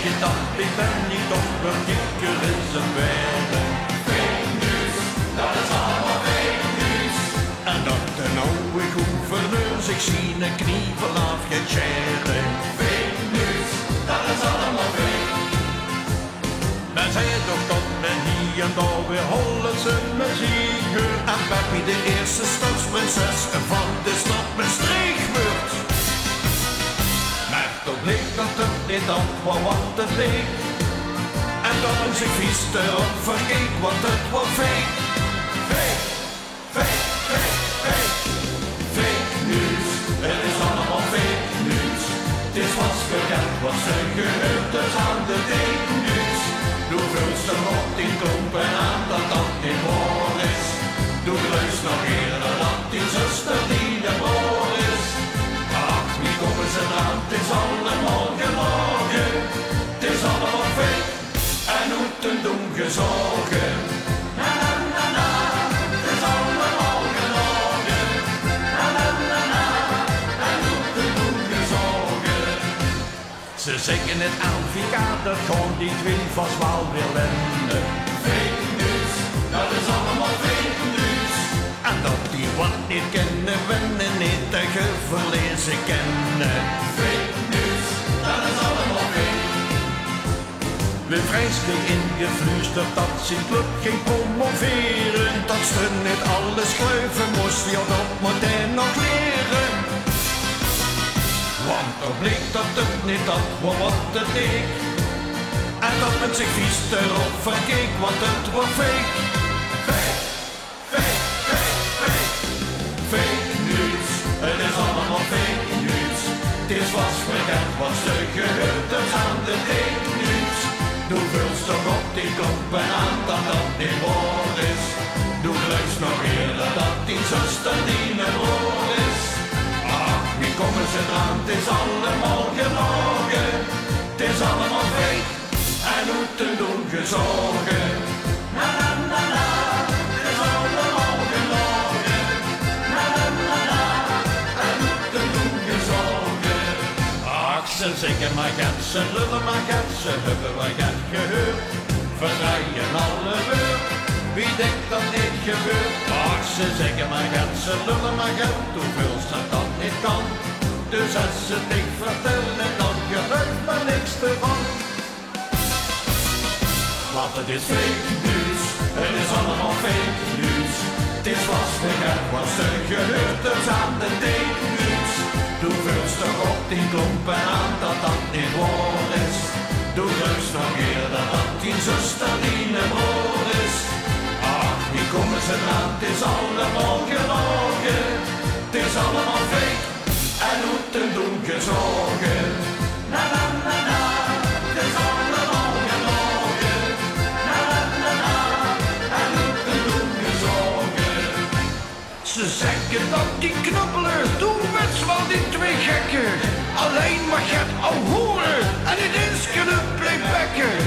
je dat, ik ben niet op een kikker in zijn werden. Fake news, dat is allemaal fake news. En dat de oude gouverneur zich zien een knievel afgecheren. Fake news, dat is allemaal fake. Men zei toch dat men hier en daar weer Hollandse muziek hoort. En Peppy de eerste stadsprinses van de stad Maastricht wordt. Maar toch bleek dat het niet dat was wat het leek. En dat men zich vies erop verkeek, want het was fake. Fake, fake, fake, fake. Fake news, het is allemaal fake news. Het is vast bekend wat ze gehoord is aan de fake news. Doe vulster op die klompen aan dat dat niet waar is. Doe geluid nog eerder dat die zuster die de broer is. Ach, wie komen ze aan, het is allemaal gelogen. Het is allemaal fake en moeten doen gezorgen. Na na na na, het is allemaal gelogen. Na na na na, en moeten doen gezorgen. Ze zeggen het advocaat, dat gewoon die twee vast wel weer wenden. Fake news, dat is allemaal fake news. En dat die wat niet kennen, wennen niet te verlezen kennen. Fake news, dat is allemaal fake. We vreselijk ingefluisterd dat zijn club ging promoveren. Dat ze niet alles schuiven moest, ja dat moet hij nog leren. Want er bleek dat het niet dat was wat het leek. En dat men zich vies erop verkeek, want het was fake. Fake, fake, fake, fake. Fake news, het is allemaal fake news. Het is vast bekend wat ze gehoord is aan de fake news. Doe vulster op die klompen aan dat dat niet waar is. Doe luister nog eerder dat die zuster die een broer is. Ach, wie komen ze eraan, het is allemaal gelogen. Het is allemaal fake en moeten doen gezorgen. Na na na na, het is allemaal gelogen. Na na na na, en moeten doen gezorgen. Ach, ze zeggen maar gaat, ze lullen maar gaat, ze hebben maar gaat gehoord. Verdraaien alle woord, wie denkt dat dit gebeurt? Ach, ze zeggen maar gaat, ze lullen maar gaat, hoeveel ze dat niet kan. Dus als ze het vertellen, dan gebeurt er niks ervan. Want het is fake news, het is allemaal fake news. Het is vast bekend wat ze gehoord is aan de fake news. Doe vulster op die klompen aan dat dat niet waar is. Doe rust nog eerder dat die zuster die een broer is. Ach, wie komen ze eraan, het is allemaal gelogen. Het is allemaal fake en moeten doen gezorgen. Na na na na, het is allemaal gelogen. Na na na na, en moeten doen gezorgen. Ze zeggen dat die knappelen doen met wel die twee gekken. Alleen maar gaat al horen en het is kunnen playbacken.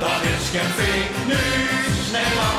Dat is geen fake news, nee maar